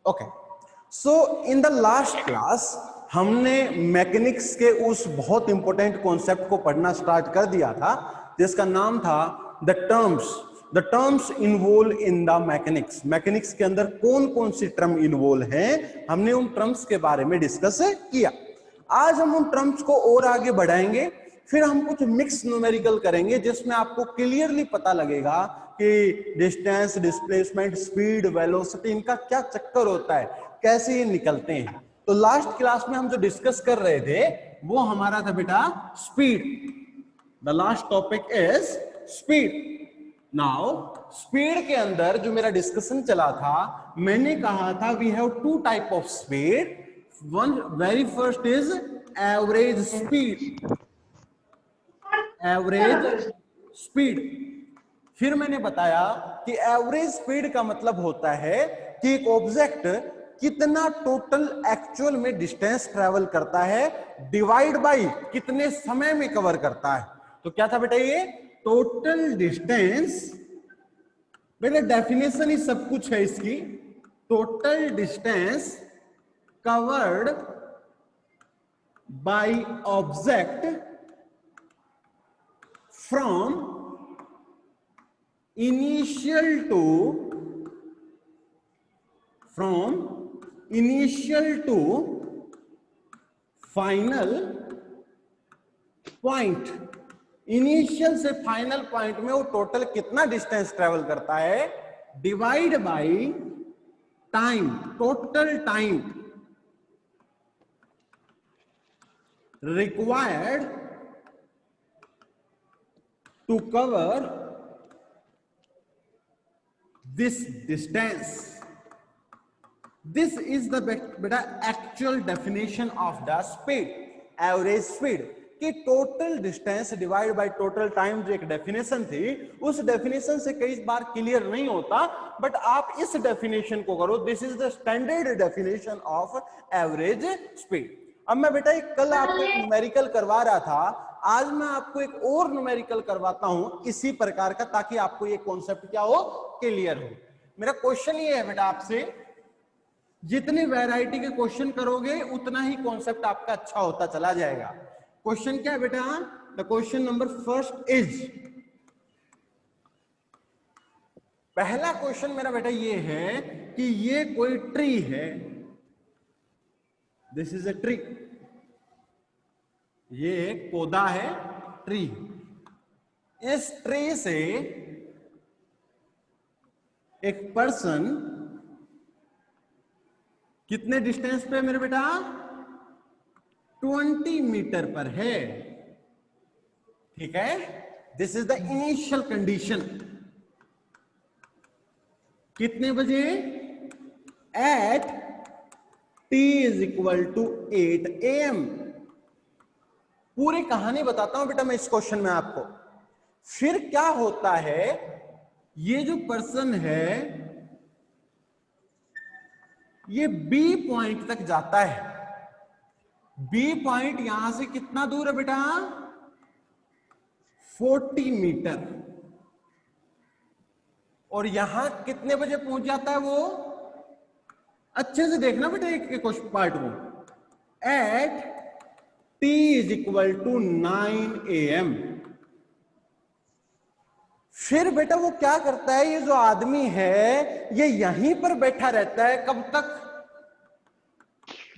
Okay, so in the last class हमने mechanics के उस बहुत इंपॉर्टेंट कॉन्सेप्ट को पढ़ना स्टार्ट कर दिया था जिसका नाम था the terms involve in the mechanics. Mechanics के अंदर कौन कौन सी टर्म इन्वॉल्व हैं, हमने उन टर्म्स के बारे में डिस्कस किया। आज हम उन टर्म्स को और आगे बढ़ाएंगे, फिर हम कुछ मिक्स न्यूमेरिकल करेंगे जिसमें आपको क्लियरली पता लगेगा कि डिस्टेंस, डिस्प्लेसमेंट, स्पीड, वेलोसिटी, इनका क्या चक्कर होता है, कैसे ये निकलते हैं। तो लास्ट क्लास में हम जो डिस्कस कर रहे थे वो हमारा था बेटा speed. The last topic is speed. Now speed के अंदर जो मेरा डिस्कशन चला था, मैंने कहा था we have two type of speed. One very first is average speed, average speed. फिर मैंने बताया कि एवरेज स्पीड का मतलब होता है कि एक ऑब्जेक्ट कितना टोटल एक्चुअल में डिस्टेंस ट्रेवल करता है डिवाइड बाय कितने समय में कवर करता है। तो क्या था बेटा ये टोटल डिस्टेंस। बेटा डेफिनेशन ही सब कुछ है इसकी। Total distance covered by object from initial to final point। Initial से फाइनल पॉइंट में वो टोटल कितना डिस्टेंस ट्रेवल करता है divide by time, total time required to cover this distance। This is the beta actual definition of the speed, average speed। कि total distance divide by total time जो एक definition थी, उस definition से कई बार clear नहीं होता, बट आप इस डेफिनेशन को करो। This is the standard definition of average speed. अब मैं बेटा कल आपको एक न्यूमेरिकल करवा रहा था, आज मैं आपको एक और न्यूमेरिकल करवाता हूं इसी प्रकार का, ताकि आपको ये कॉन्सेप्ट क्या हो क्लियर हो। मेरा क्वेश्चन ये है बेटा आपसे, जितनी वैरायटी के क्वेश्चन करोगे उतना ही कॉन्सेप्ट आपका अच्छा होता चला जाएगा। क्वेश्चन क्या है बेटा? The question number first is, पहला क्वेश्चन मेरा बेटा ये है कि ये कोई ट्री है, दिस इज अ ट्री, ये एक पौधा है ट्री। इस ट्री से एक पर्सन कितने डिस्टेंस पे मेरे बेटा 20 मीटर पर है, ठीक है। This is the initial condition. कितने बजे? At t is equal to 8 AM। पूरी कहानी बताता हूं बेटा मैं इस क्वेश्चन में आपको। फिर क्या होता है, ये जो पर्सन है ये B पॉइंट तक जाता है। B पॉइंट यहां से कितना दूर है बेटा? 40 मीटर। और यहां कितने बजे पहुंच जाता है वो? अच्छे से देखना बेटा एक क्वेश्चन पार्ट को। At t is equal to 9 AM। फिर बेटा वो क्या करता है, ये जो आदमी है ये यहीं पर बैठा रहता है कब तक?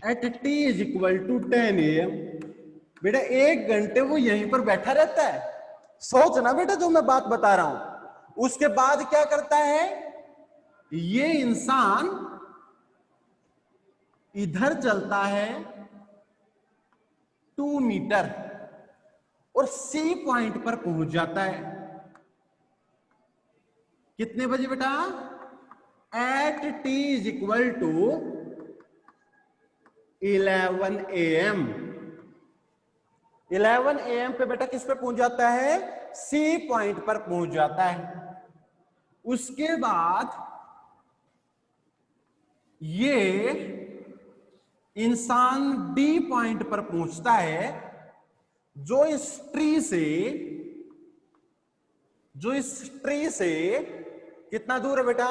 At t is equal to 10 AM। बेटा 1 घंटे वो यहीं पर बैठा रहता है। सोचना बेटा जो मैं बात बता रहा हूं। उसके बाद क्या करता है, ये इंसान इधर चलता है 2 मीटर और C पॉइंट पर पहुंच जाता है। कितने बजे बेटा? At t is equal to 11 AM। 11 AM पे बेटा किस पे पहुंच जाता है? C पॉइंट पर पहुंच जाता है। उसके बाद ये इंसान D पॉइंट पर पहुंचता है, जो इस ट्री से कितना दूर है बेटा?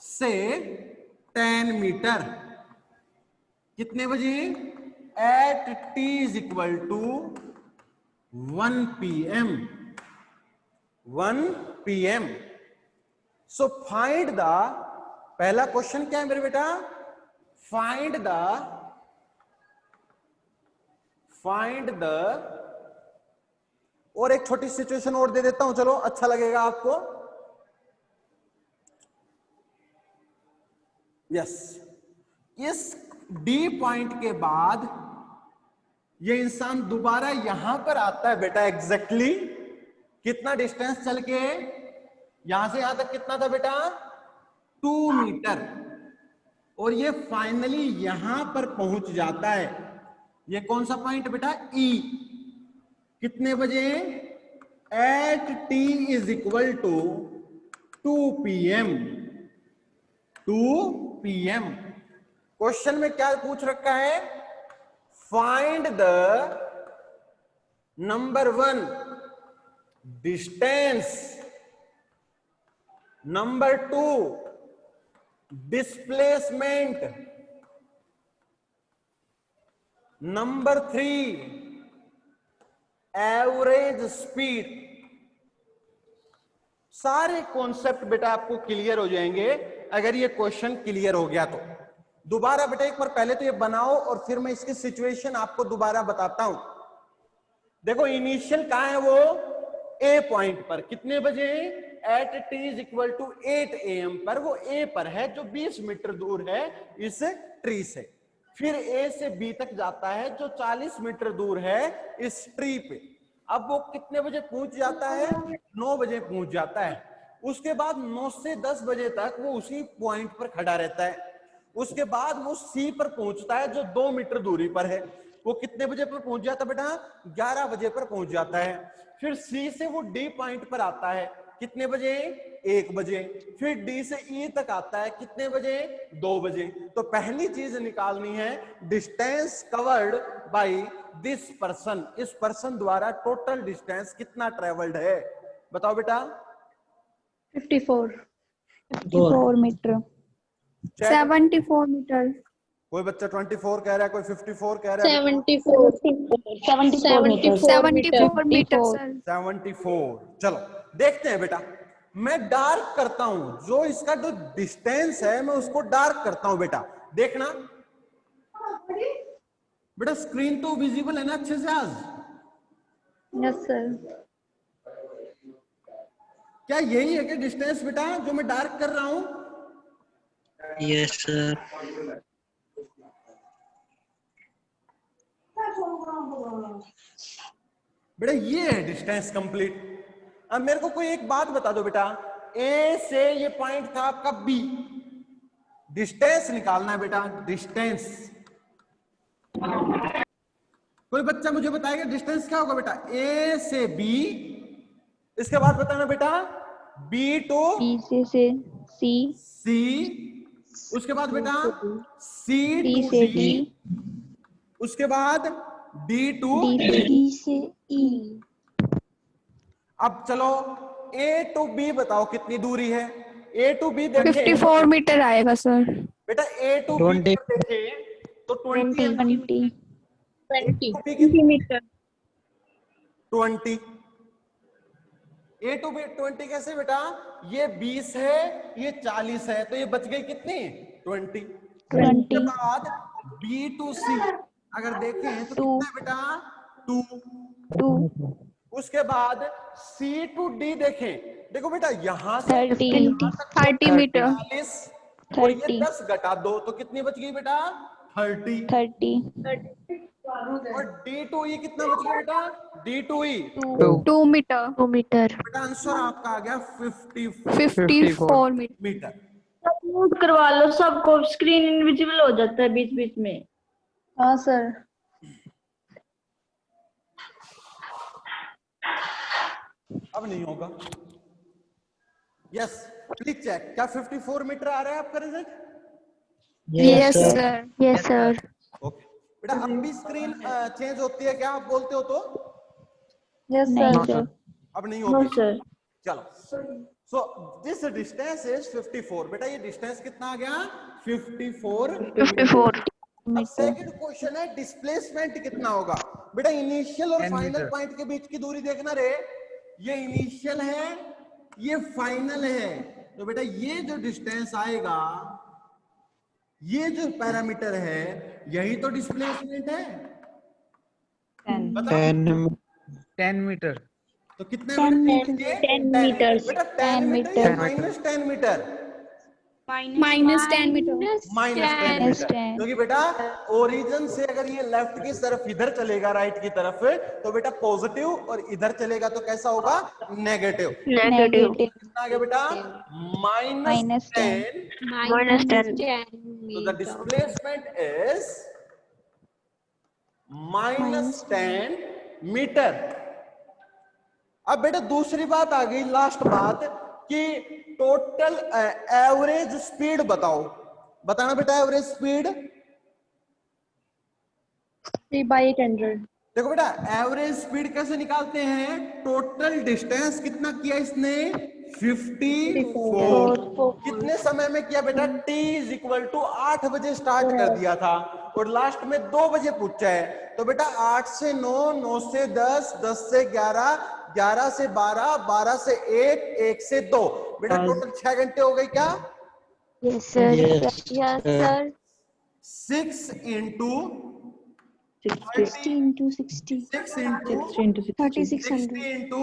से 10 मीटर। कितने बजे? At t is equal to 1 PM। 1 PM। So find the, पहला क्वेश्चन क्या है मेरे बेटा? फाइंड द, और एक छोटी सिचुएशन और दे देता हूं, चलो अच्छा लगेगा आपको। यस, इस डी पॉइंट के बाद ये इंसान दोबारा यहां पर आता है बेटा। एग्जैक्टली कितना डिस्टेंस चल के? यहां से यहां तक कितना था बेटा? 2 मीटर। और ये फाइनली यहां पर पहुंच जाता है। ये कौन सा पॉइंट बेटा? ई। कितने बजे? At t is equal to 2 PM। 2 PM। Question में क्या पूछ रखा है? Find the number 1 distance, number 2 displacement, number 3 average speed. सारे कॉन्सेप्ट बेटा आपको क्लियर हो जाएंगे अगर ये क्वेश्चन क्लियर हो गया तो। दोबारा बेटा एक बार पहले तो ये बनाओ और फिर मैं इसकी सिचुएशन आपको दोबारा बताता हूं। देखो इनिशियल कहां है? वो ए पॉइंट पर। कितने बजे? At t is equal to 8 AM पर। वो ए पर है जो 20 मीटर दूर है इस ट्री से। फिर ए से बी तक जाता है जो 40 मीटर दूर है इस ट्री पे। अब वो कितने बजे पहुंच जाता है? 9 बजे पहुंच जाता है। उसके बाद 9 से 10 बजे तक वो उसी पॉइंट पर खड़ा रहता है। उसके बाद वो सी पर पहुंचता है जो 2 मीटर दूरी पर है। वो कितने बजे पर पहुंच जाता है बेटा? 11 बजे पर पहुंच जाता है। फिर सी से वो डी पॉइंट पर आता है। कितने बजे? 1 बजे। फिर डी से ई तक आता है। कितने बजे? 2 बजे। तो पहली चीज निकालनी है distance covered by this person. इस पर्सन द्वारा टोटल डिस्टेंस कितना ट्रेवल्ड है? बताओ बेटा। 54 मीटर। 74 मीटर। कोई बच्चा 24 कह रहा है, कोई 54 कह रहा है। 74 मीटर सर। 74। चलो देखते हैं बेटा। मैं डार्क करता हूं, जो इसका जो डिस्टेंस है मैं उसको डार्क करता हूं बेटा। देखना बेटा, स्क्रीन तो विजिबल है ना अच्छे से आज? Yes sir. क्या यही है कि डिस्टेंस बेटा जो मैं डार्क कर रहा हूं? Yes sir. बेटा ये है डिस्टेंस कंप्लीट। अब मेरे को कोई एक बात बता दो बेटा, ए से ये पॉइंट था आपका बी। डिस्टेंस निकालना है बेटा, डिस्टेंस। कोई बच्चा मुझे बताएगा डिस्टेंस क्या होगा बेटा? ए से बी, इसके बाद बताना बेटा बी टू बी से सी, सी, उसके बाद बेटा सी सी टू से डी, डी, उसके बाद डी टू डी से ई। अब चलो ए टू बी बताओ कितनी दूरी है? ए टू बी देखें 54 मीटर आएगा सर। बेटा। ए टू बी देखें तो 20 मीटर। 20। ए टू बी 20 कैसे बेटा? ये 20 है, ये 40 है, तो ये बच गई कितनी? 20। उसके बाद बी टू सी अगर देखें तो कितना है बेटा? 2। उसके बाद सी टू डी देखें, देखो बेटा यहां से 30 मीटर। 40 और ये 10 घटा दो तो कितनी बच गई बेटा? 30। और डी टू ई कितना बच गया बेटा? D to E 2 meter. बेटा आंसर आपका आ गया 54 मीटर। म्यूट करवा लो सबको, स्क्रीन इनविजिबल हो जाता है बीच बीच में। हाँ सर। अब नहीं होगा। यस प्लीज चेक, क्या 54 मीटर आ रहा है आपका रिजल्ट? Yes sir. ओके बेटा, अब भी स्क्रीन चेंज होती है क्या? आप बोलते हो तो? Yes sir. अब नहीं नो होगी। सर। चलो, सो दिस डिस्टेंस इज 54। बेटा ये डिस्टेंस कितना आ गया? 54 54 अब मीटर सेकंड क्वेश्चन है डिस्प्लेसमेंट कितना होगा। बेटा इनिशियल और 10 फाइनल मीटर। पॉइंट के बीच की दूरी देखना रे, ये इनिशियल है ये फाइनल है, तो बेटा ये जो डिस्टेंस आएगा ये जो पैरामीटर है यही तो डिस्प्लेसमेंट है। 10 बताओ 10 मीटर। तो कितने 10 मीटर मीटर। 10 meters। बेटा 10 10 मीटर या meter. Minus 10 meter? minus 10 meter. Minus 10 Minus meter, 10 क्योंकि बेटा ओरिजिन से अगर ये लेफ्ट की तरफ इधर चलेगा राइट की तरफ तो बेटा पॉजिटिव, और इधर चलेगा तो कैसा होगा नेगेटिव। नेगेटिव कितना आ गया बेटा माइनस माइनस 10, Minus 10। तो the displacement is minus 10 meter. अब बेटा दूसरी बात आ गई, लास्ट बात कि टोटल एवरेज स्पीड बताओ, बताना बेटा एवरेज स्पीड। 3/800। देखो बेटा एवरेज स्पीड कैसे निकालते हैं, टोटल डिस्टेंस कितना किया इसने 54, कितने समय में किया बेटा t इज इक्वल टू 8 बजे स्टार्ट कर दिया था और लास्ट में 2 बजे पूछा है, तो बेटा 8 से 9, 9 से 10, 10 से 11, 11 से 12, 12 से 1, 1 से 2, बेटा टोटल 6 घंटे हो गए क्या? Yes, sir. Yes, Yes, sir. sir. 6 into 60 into 60 6 into 3600 60 into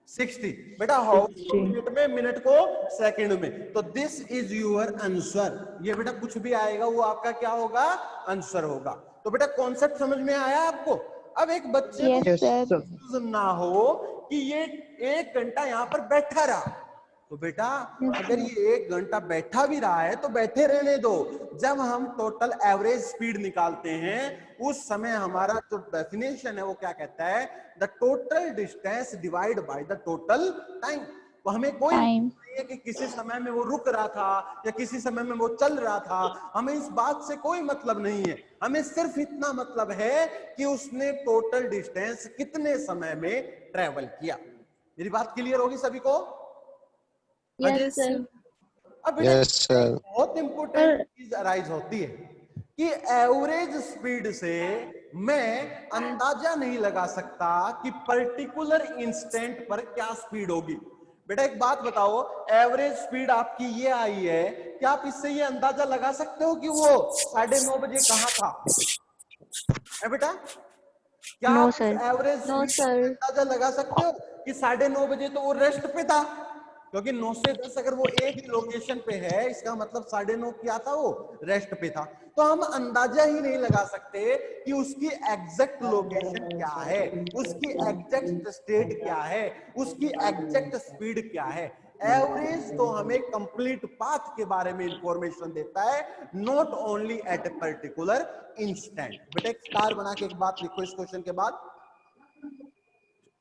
60, बेटा हाउ मिनट में, मिनट को सेकंड में, तो दिस इज योर आंसर। ये बेटा कुछ भी आएगा वो आपका क्या होगा, आंसर होगा। तो बेटा कॉन्सेप्ट समझ में आया आपको? अब एक बच्चे को Yes, sir. confusion ना हो कि ये 1 घंटा यहाँ पर बैठा रहा, तो बेटा अगर ये 1 घंटा बैठा भी रहा है तो बैठे रहने दो, जब हम टोटल एवरेज स्पीड निकालते हैं उस समय हमारा जो डेफिनेशन है वो क्या कहता है, the total distance divide by the total time. तो हमें कोई टाइम नहीं है कि किसी समय में वो रुक रहा था या किसी समय में वो चल रहा था, हमें इस बात से कोई मतलब नहीं है, हमें सिर्फ इतना मतलब है कि उसने टोटल डिस्टेंस कितने समय में ट्रेवल किया। मेरी बात क्लियर होगी सभी को? Yes, sir। अब बेटा Yes, sir. बहुत इंपॉर्टेंट चीज अराइज होती है कि एवरेज स्पीड से मैं अंदाजा नहीं लगा सकता कि पर्टिकुलर इंस्टेंट पर क्या स्पीड होगी। बेटा एक बात बताओ, एवरेज स्पीड आपकी ये आई है, क्या आप इससे ये अंदाजा लगा सकते हो कि वो 9:30 बजे कहाँ था? है बेटा, क्या No, आप sir. Average No, sir. अंदाजा लगा सकते हो कि 9:30 बजे तो वो रेस्ट पे था? क्योंकि 9 से 10 अगर वो एक ही लोकेशन पे है, इसका मतलब 9:30 क्या था, वो रेस्ट पे था। तो हम अंदाजा ही नहीं लगा सकते कि उसकी एग्जैक्ट लोकेशन क्या है, उसकी एग्जैक्ट स्टेट क्या है, उसकी एग्जैक्ट स्पीड क्या है। एवरेज तो हमें कंप्लीट पाथ के बारे में इंफॉर्मेशन देता है, not only at a particular instant. बेटा एक स्टार बना के एक बात लिखो इस क्वेश्चन के बाद,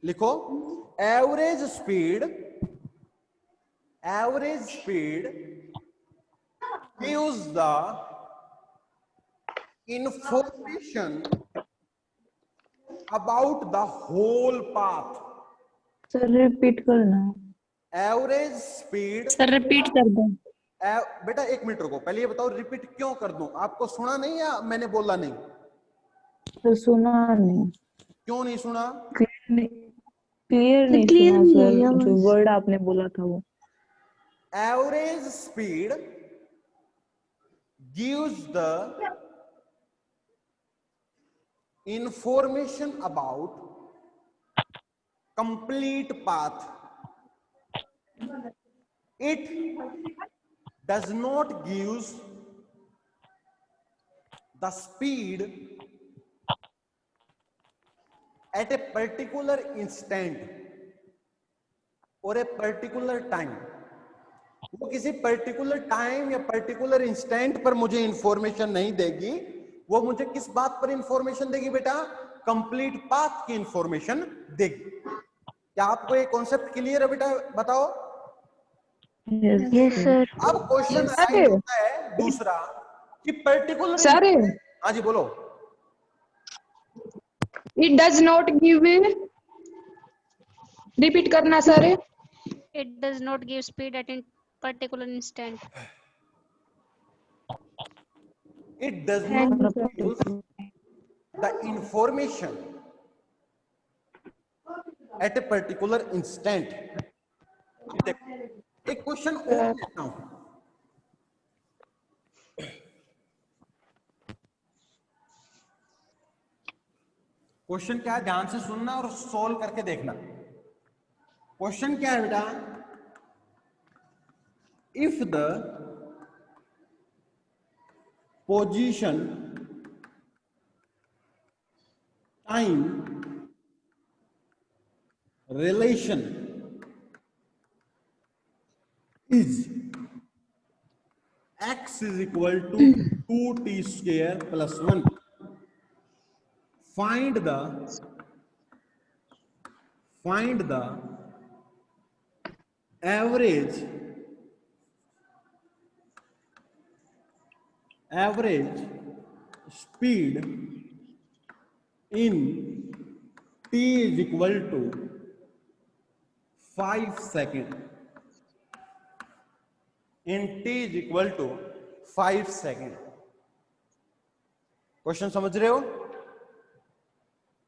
लिखो average speed gives the information about the whole path। Sir repeat करना। एवरेज स्पीड, सर रिपीट कर दो। बेटा 1 मिनट रुको, पहले ये बताओ रिपीट क्यों कर दूं, आपको सुना नहीं या मैंने बोला नहीं? तो सुना नहीं, क्यों नहीं सुना? क्लियर नहीं सुना सर, जो वर्ड आपने बोला था वो। Average speed gives the information about complete path. It does not give the speed at a particular instant or a particular time। वो किसी पर्टिकुलर टाइम या पर्टिकुलर इंस्टेंट पर मुझे इंफॉर्मेशन नहीं देगी, वो मुझे किस बात पर इंफॉर्मेशन देगी बेटा, कंप्लीट पाथ की इंफॉर्मेशन देगी। क्या आपको ये कॉन्सेप्ट क्लियर है बेटा, बताओ? Yes sir. अब क्वेश्चन होता है दूसरा कि पर्टिकुलर सर हाँ जी बोलो। It does not give, repeat करना sir. It does not give speed at a particular instant. It does not use the information at a particular instant. एक क्वेश्चन और लेता हूं, क्वेश्चन क्या है ध्यान से सुनना और सॉल्व करके देखना। क्वेश्चन क्या है बेटा, if the position time relation is x is equal to 2t square plus 1, find the average speed in t is equal to 5 seconds. In t is equal to 5 seconds. Question समझ रहे हो?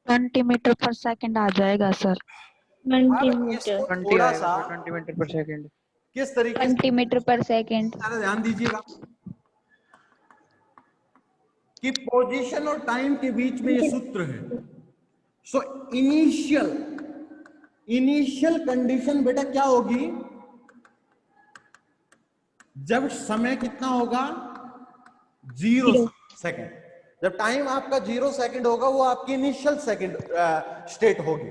20 metre पर second आ जाएगा sir. 20 अब metre. इसको 20 थोड़ा आएगा सा 20 मीटर पर सेकंड। किस तरीके से 20 मीटर पर सेकेंड। सारा ध्यान दीजिएगा कि पोजीशन और टाइम के बीच में ये सूत्र है। सो इनिशियल कंडीशन बेटा क्या होगी, जब समय कितना होगा 0 सेकंड, जब टाइम आपका 0 सेकंड होगा वो आपकी इनिशियल सेकंड स्टेट होगी।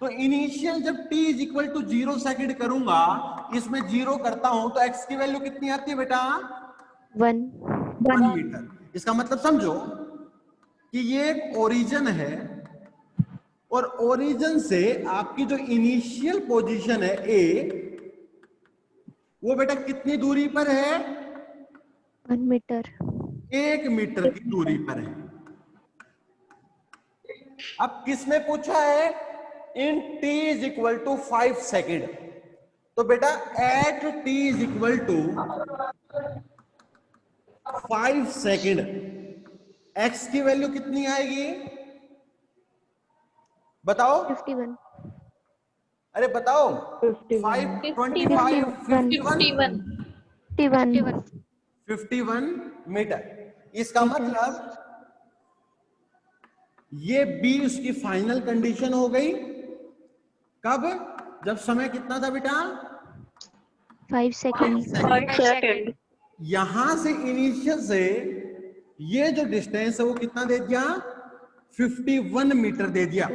तो इनिशियल जब t is equal to 0 second करूंगा, इसमें 0 करता हूं तो x की वैल्यू कितनी आती है बेटा 1 मीटर। इसका मतलब समझो कि ये एक ओरिजिन है और ओरिजिन से आपकी जो इनिशियल पोजीशन है a, वो बेटा कितनी दूरी पर है 1 मीटर 1 मीटर की दूरी पर है। अब किसने पूछा है in t is equal to 5 second, तो बेटा at t is equal to 5 second x की वैल्यू कितनी आएगी बताओ? 51 अरे बताओ 51 मीटर। इसका मतलब ये बी उसकी फाइनल कंडीशन हो गई। कब? जब समय कितना था बेटा 5 सेकंड 5 सेकंड। यहां से इनिशियल से ये जो डिस्टेंस है वो कितना दे दिया 51 मीटर दे दिया।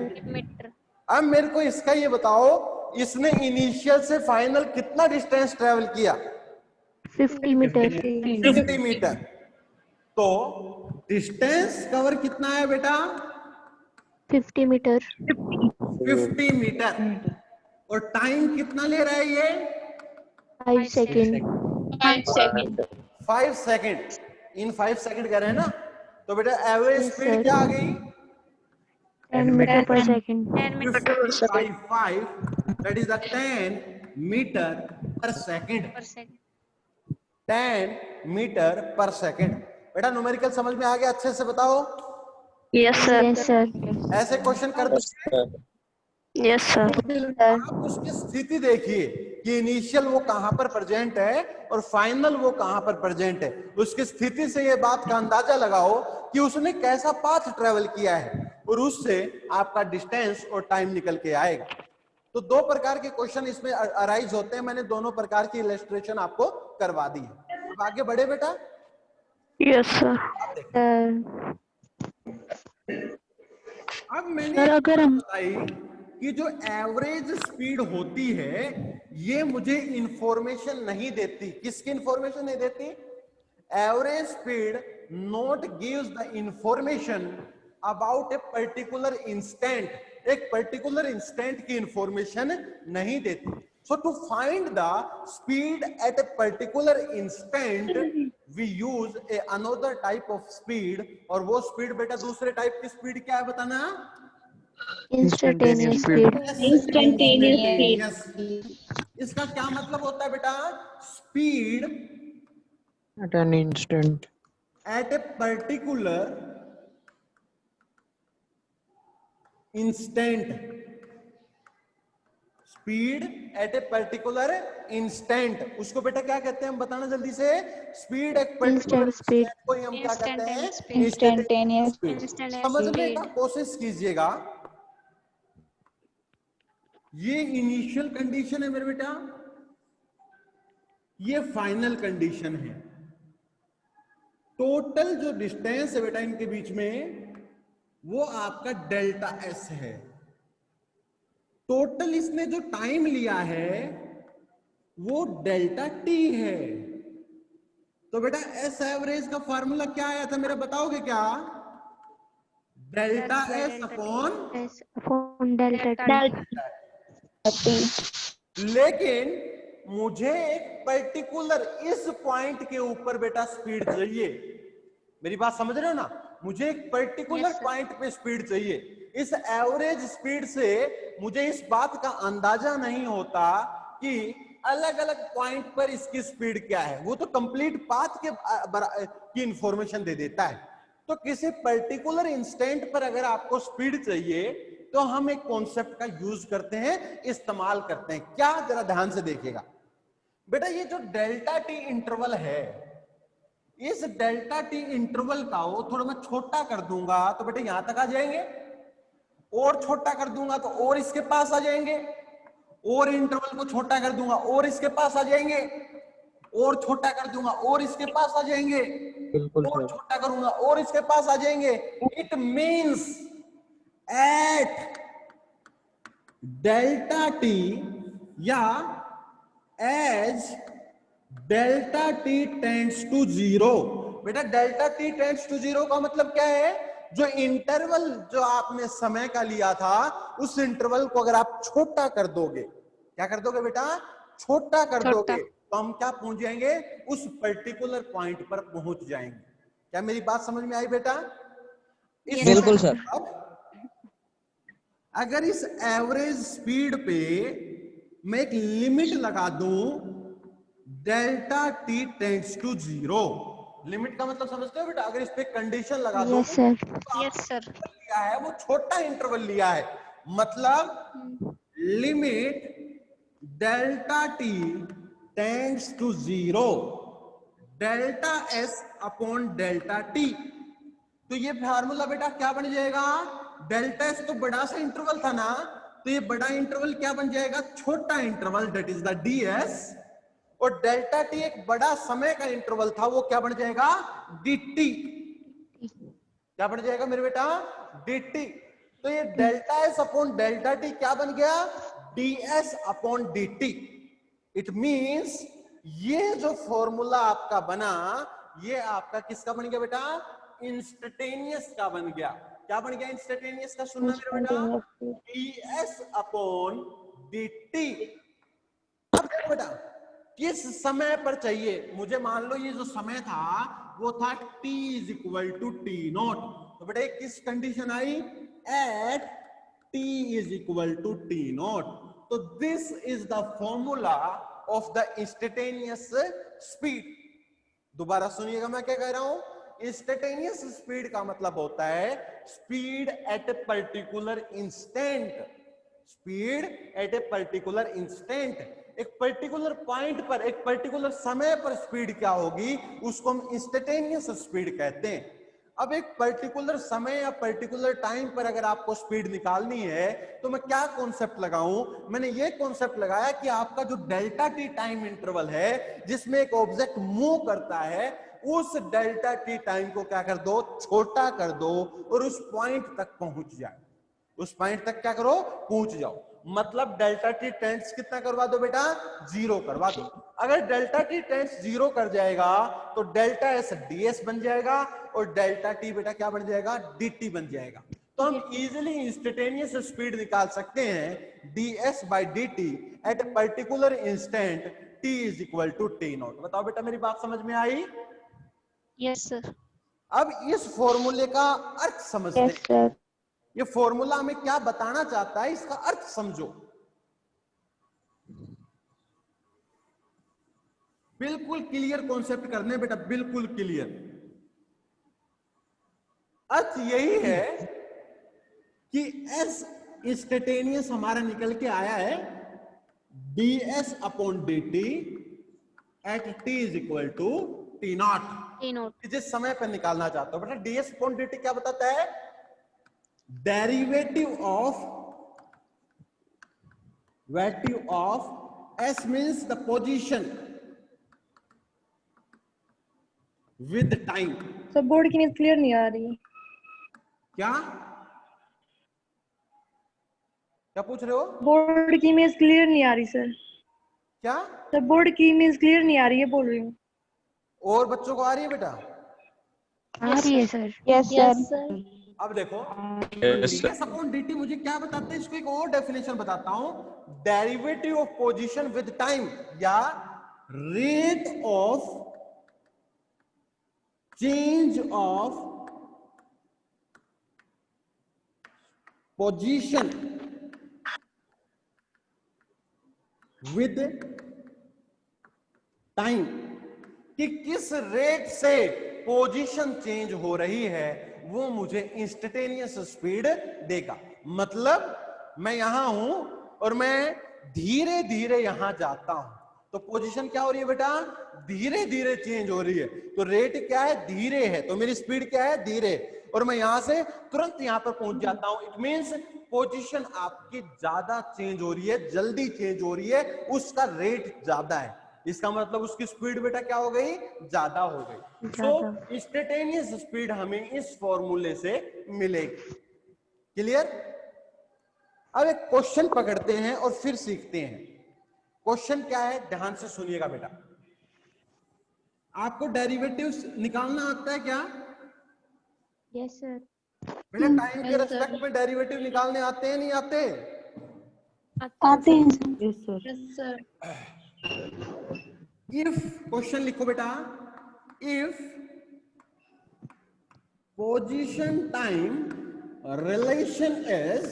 अब मेरे को इसका ये बताओ, इसने इनिशियल से फाइनल कितना डिस्टेंस ट्रेवल किया 50 मीटर 50 मीटर। तो डिस्टेंस कवर कितना है बेटा 50 मीटर 50 मीटर। और टाइम कितना ले रहा है ये 5 सेकंड 5 सेकंड। इन 5 सेकंड कर रहे हैं ना, तो बेटा एवरेज Yes, स्पीड sir. क्या आ गई 10 मीटर पर second 5 that is the 10 meter पर सेकंड 10 मीटर पर सेकंड। बेटा न्यूमेरिकल समझ में आ गया? अच्छे से बताओ। Yes sir. यस सर ऐसे क्वेश्चन कर दो। Yes sir. आप उसकी स्थिति देखिए कि इनिशियल वो कहां पर प्रेजेंट है और फाइनल वो कहां पर प्रेजेंट है। उसकी स्थिति से ये बात का अंदाजा लगाओ कि उसने कैसा पाथ ट्रेवल किया है और उससे आपका डिस्टेंस और टाइम निकल के आएगा। तो दो प्रकार के क्वेश्चन इसमें अराइज होते हैं। मैंने दोनों प्रकार की इलस्ट्रेशन आपको करवा दी है। अब आगे बढ़े बेटा। Yes sir. अब मैंने सर अगर हम बताई कि जो एवरेज स्पीड होती है ये मुझे इंफॉर्मेशन नहीं देती। किसकी इंफॉर्मेशन नहीं देती? Average speed not gives the information about a particular instant. एक पर्टिकुलर इंस्टेंट की इंफॉर्मेशन नहीं देती। So to find the speed at a particular instant we use a another type of speed. और वो स्पीड बेटा दूसरे टाइप की speed क्या है बताना? इंस्टेंटेनियस स्पीड इंस्टेंटेनियस इसका क्या मतलब होता है बेटा? Speed at an instant at a particular instant, speed at a particular instant, उसको बेटा क्या कहते हैं हम बताना जल्दी से। स्पीड एक पर्टिकुलर Instant speed. इंस्टेंट को ही हम क्या कहते हैं, Instantaneous स्पीड। speed. समझने का कोशिश कीजिएगा, ये इनिशियल कंडीशन है मेरे बेटा, ये फाइनल कंडीशन है। टोटल जो डिस्टेंस है बेटा इनके बीच में वो आपका डेल्टा एस है। टोटल इसने जो टाइम लिया है वो डेल्टा टी है। तो बेटा एस एवरेज का फॉर्मूला क्या आया था मेरा, बताओगे क्या? Delta S upon, S upon delta T. लेकिन मुझे एक पर्टिकुलर इस पॉइंट के ऊपर बेटा स्पीड चाहिए। मेरी बात समझ रहे हो ना? मुझे एक पर्टिकुलर पॉइंट पे स्पीड चाहिए। इस एवरेज स्पीड से मुझे इस बात का अंदाजा नहीं होता कि अलग अलग पॉइंट पर इसकी स्पीड क्या है, वो तो कंप्लीट पाथ की इंफॉर्मेशन दे देता है। तो किसी पर्टिकुलर इंस्टेंट पर अगर आपको स्पीड चाहिए तो हम एक कॉन्सेप्ट का यूज करते हैं, इस्तेमाल करते हैं। क्या, जरा ध्यान से देखिएगा बेटा, ये जो डेल्टा टी इंटरवल है, इस डेल्टा टी इंटरवल का वो थोड़ा मैं छोटा कर दूंगा तो बेटा यहां तक आ जाएंगे, और छोटा कर दूंगा तो और इसके पास आ जाएंगे, और इंटरवल को छोटा कर दूंगा और इसके पास आ जाएंगे, और छोटा कर दूंगा और इसके पास आ जाएंगे, और छोटा करूंगा और इसके पास आ जाएंगे। It means at delta T या as delta T tends to zero. बेटा delta T tends to zero का मतलब क्या है? जो इंटरवल जो आपने समय का लिया था उस इंटरवल को अगर आप छोटा कर दोगे, क्या कर दोगे बेटा? छोटा कर दोगे, तो हम क्या पहुंच जाएंगे? उस पर्टिकुलर पॉइंट पर पहुंच जाएंगे। क्या मेरी बात समझ में आई बेटा? बिल्कुल सर। अगर इस एवरेज स्पीड पे मैं एक लिमिट लगा दूं, delta T tends to zero, limit का मतलब समझते हो बेटा? अगर इस पे कंडीशन लगा दो, Yes sir. Yes sir. लिया है वो छोटा इंटरवल लिया है, मतलब limit delta T tends to zero, delta S upon delta T. तो ये फार्मूला बेटा क्या बन जाएगा? डेल्टा एस तो बड़ा सा इंटरवल था ना, तो ये बड़ा इंटरवल क्या बन जाएगा? छोटा interval, that is the D S. और डेल्टा टी एक बड़ा समय का इंटरवल था, वो क्या बन जाएगा? D T. क्या बन जाएगा मेरे बेटा? D T. तो ये delta S upon delta T क्या बन गया? D S upon D T. It means ये जो फॉर्मूला आपका बना, ये आपका किसका बन गया बेटा? इंस्टेंटेनियस का बन गया। क्या बन गया इंस्टेंटेनियस का? सुनना मेरे बेटा, D S upon D T. अब देखो बेटा, किस समय पर चाहिए मुझे? मान लो ये जो समय था वो था t is equal to T naught. तो बेटा किस कंडीशन आई? At t is equal to T naught. तो this is the formula of the instantaneous speed. दोबारा सुनिएगा मैं क्या कह रहा हूं। इंस्टेंटेनियस स्पीड का मतलब होता है speed at a particular instant. Speed at a particular instant, एक पर्टिकुलर पॉइंट पर, एक पर्टिकुलर समय पर स्पीड क्या होगी उसको हम इंस्टेंटेनियस स्पीड कहते हैं। अब एक पर्टिकुलर समय या पर्टिकुलर टाइम पर अगर आपको स्पीड निकालनी है तो मैं क्या कॉन्सेप्ट लगाऊं? मैंने ये कॉन्सेप्ट लगाया कि आपका जो डेल्टा टी टाइम इंटरवल है जिसमें एक ऑब्जेक्ट मूव करता है, उस डेल्टा टी टाइम को क्या कर दो? छोटा कर दो और उस पॉइंट तक पहुंच जाए। उस पॉइंट तक क्या करो? पहुंच जाओ। मतलब डेल्टा टी टेंड्स कितना करवा दो बेटा? जीरो करवा दो। अगर डेल्टा टी टेंड्स जीरो कर जाएगा तो डेल्टा एस डीएस बन जाएगा और डेल्टा टी बेटा क्या बन जाएगा? dt बन जाएगा। तो हम इजीली इंस्टेंटेनियस स्पीड निकाल सकते हैं ds by dt at a particular instant t is equal to T naught. बताओ बेटा मेरी बात समझ में आई? Yes sir. अब इस फॉर्मूले का अर्थ समझते हैं। Yes sir. ये फॉर्मूला हमें क्या बताना चाहता है, इसका अर्थ समझो। बिल्कुल क्लियर कॉन्सेप्ट करने बेटा, बिल्कुल क्लियर। अर्थ यही है कि एस इंस्टेंटेनियस हमारा निकल के आया है ds upon dt at t is equal to T naught. जिस समय पर निकालना चाहता हूं बेटा ds अपॉन dt क्या बताता है? Derivative of s means the position with time. सब बोर्ड की नींद क्लियर नहीं आ रही। क्या क्या पूछ रहे हो? बोर्ड की इमेज क्लियर नहीं आ रही सर। क्या सब बोर्ड की इमेज क्लियर नहीं आ रही है बोल रही हूँ। और बच्चों को आ रही है बेटा? आ रही है सर। Yes sir. अब देखो Yes, sir. ds upon dt मुझे क्या बताता है? इसको एक और डेफिनेशन बताता हूं, derivative of position with time या rate of change of position with time, कि किस रेट से पोजीशन चेंज हो रही है वो मुझे इंस्टेंटेनियस स्पीड देगा। मतलब मैं यहां हूं और मैं धीरे धीरे यहां जाता हूं तो पोजीशन क्या हो रही है बेटा? धीरे धीरे चेंज हो रही है। तो रेट क्या है? धीरे है, तो मेरी स्पीड क्या है? धीरे। और मैं यहां से तुरंत यहां पर पहुंच जाता हूं। इट मींस पोजीशन आपकी ज्यादा चेंज हो रही है, जल्दी चेंज हो रही है, उसका रेट ज्यादा है। इसका मतलब उसकी स्पीड बेटा क्या हो गई? ज्यादा हो गई। सो इंस्टेंटेनियस स्पीड हमें इस फॉर्मूले से मिलेगी। क्लियर? अब एक क्वेश्चन पकड़ते हैं और फिर सीखते हैं। क्वेश्चन क्या है? ध्यान से सुनिएगा बेटा। आपको डेरिवेटिव्स निकालना आता है क्या? Yes sir. बेटा टाइम के रेस्पेक्ट में डेरिवेटिव निकालने आते हैं नहीं आते? आते हैं यस सर। इफ क्वेश्चन लिखो बेटा, if position time relation is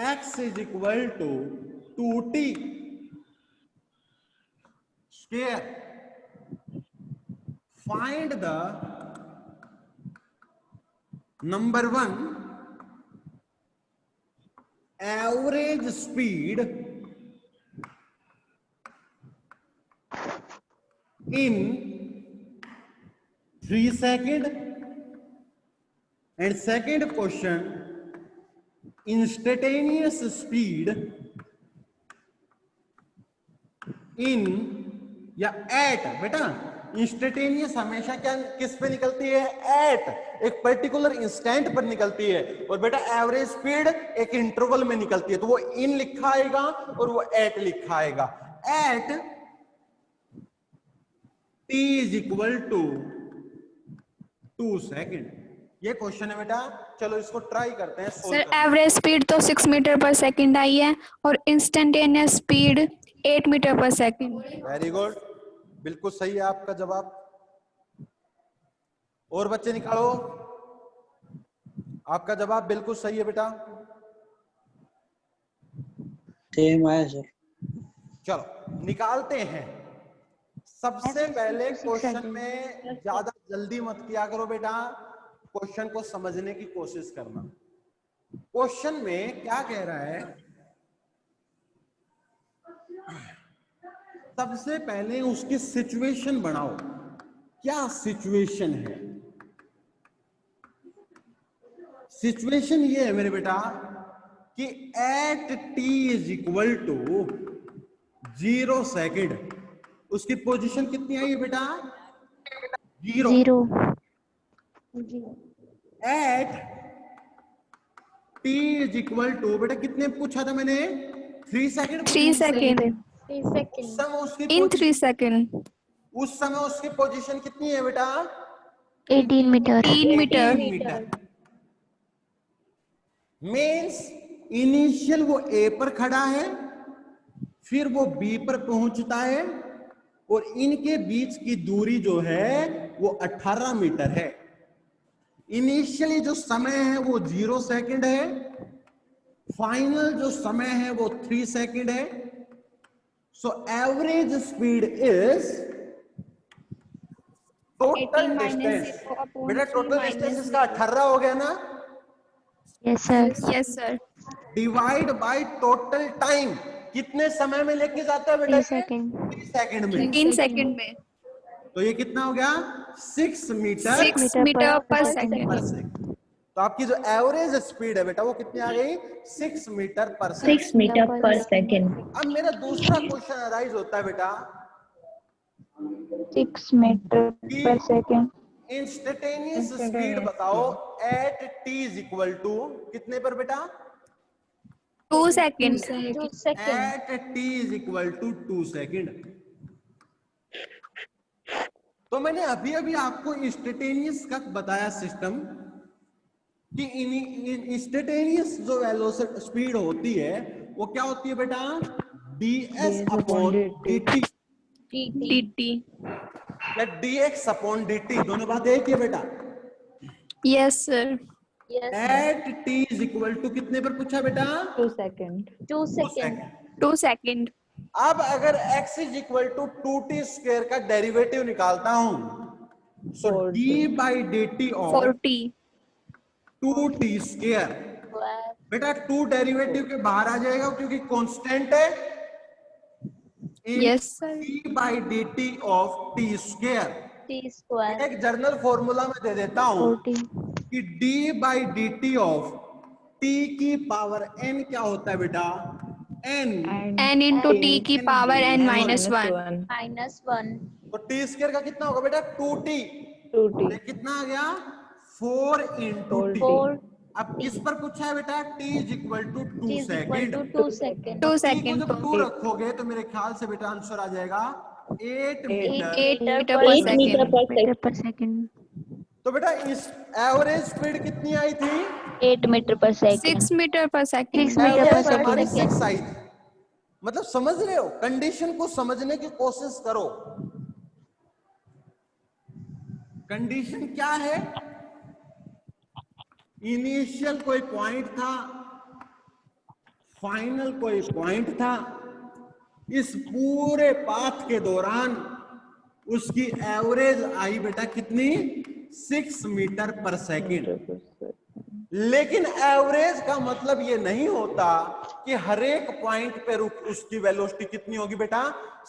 x is equal to 2t square, find the number one average speed in 3 seconds, and second question instantaneous speed in या at। बेटा इंस्टेंटेनियस हमेशा क्या किस पे निकलती है? एट, एक पर्टिकुलर इंस्टेंट पर निकलती है। और बेटा एवरेज स्पीड एक इंटरवल में निकलती है, तो वो इन लिखा आएगा और वो एट लिखा आएगा। At t is equal to 2 second. ये क्वेश्चन है बेटा, चलो इसको ट्राई करते हैं। सर एवरेज स्पीड तो 6 मीटर पर सेकंड आई है और इंस्टेंटेनियस स्पीड 8 मीटर पर सेकंड। वेरी गुड, बिल्कुल सही है आपका जवाब। और बच्चे निकालो, आपका जवाब बिल्कुल सही है बेटा। सेम है सर। चलो निकालते हैं। सबसे पहले क्वेश्चन में ज्यादा जल्दी मत किया करो बेटा, क्वेश्चन को समझने की कोशिश करना। क्वेश्चन में क्या कह रहा है? सबसे पहले उसकी सिचुएशन बनाओ। क्या सिचुएशन है? सिचुएशन ये है मेरे बेटा कि at t is equal to 0 second उसकी पोजीशन कितनी आई है बेटा? 0। At t is equal to बेटा कितने पूछा था मैंने? 3 सेकेंड। 3 सेकंड उस समय उसकी इन 3 सेकंड। उस समय उसकी पोजीशन कितनी है बेटा? 18 मीटर। 3 मीटर। मीन्स इनिशियल वो ए पर खड़ा है, फिर वो बी पर पहुंचता है और इनके बीच की दूरी जो है वो 18 मीटर है। इनिशियली जो समय है वो 0 सेकेंड है, फाइनल जो समय है वो 3 सेकेंड है। So average speed is total 18 minus distance 0 upon बेटा, 3 टोटल minus डिस्टेंस इसका 18 हो गया ना, Yes, sir. Yes, sir. Divide by total time, कितने समय में लेके जाता है बेटा? 3 seconds. 3 सेकंड में। 3 सेकंड में। तो ये कितना हो गया? 6 मीटर 6 मीटर पर पर सेकंड। सेकंड। तो आपकी जो एवरेज स्पीड है बेटा वो कितनी आ गई? 6 मीटर पर 6 सेकंड। मीटर पर सेकंड। अब मेरा दूसरा क्वेश्चन अराइज होता है बेटा 6 meter कि per second. इंस्टेंटेनियस स्पीड बताओ at T is equal to कितने पर बेटा? 2 second. At T is equal to 2 second. तो मैंने अभी अभी आपको इंस्टेंटेनियस का बताया सिस्टम कि इंस्टेंटेनियस जो वेलोसिटी स्पीड होती है वो क्या होती है बेटा? ds upon dt dt। या dx अपॉन dt, दोनों बात एक ही है बेटा। Yes, sir. At t is equal to कितने पर पूछा बेटा? 2 सेकंड। 2 सेकंड। 2 सेकंड। अब अगर x is equal to 2t square का डेरिवेटिव निकालता हूं, so d by D T of 40। 2t square, बेटा 2 डेरिवेटिव के बाहर आ जाएगा क्योंकि कांस्टेंट है। Yes, sir. d by D T of t square. एक जर्नल फॉर्मूला में दे देता हूं 40. कि d by D T of t की पावर n क्या होता है बेटा? n n into t की पावर n minus 1। तो t स्क्वायर का कितना होगा बेटा? 2t। कितना आ गया? 4 इंटू टी। अब किस पर पूछा है बेटा? t is equal to 2 second. 2 को सेकंड। जब 2 रखोगे तो मेरे ख्याल से बेटा आंसर आ जाएगा 8 मीटर। 8 मीटर पर 8 मीटर सेकंड। पर Meter per second. तो बेटा इस एवरेज स्पीड कितनी आई थी? 8 meter per second. 6 मीटर पर 6 सेकंड। meter per एवरेज हमारी second. 6 आई थी। मतलब समझ रहे हो? कंडीशन को समझने की कोशिश करो। कंडीशन क्या है? इनिशियल कोई पॉइंट था, फाइनल कोई पॉइंट था, इस पूरे पाथ के दौरान उसकी एवरेज आई बेटा कितनी? 6 मीटर पर सेकंड। लेकिन एवरेज का मतलब ये नहीं होता कि हर एक पॉइंट पे उसकी वेलोसिटी कितनी होगी बेटा?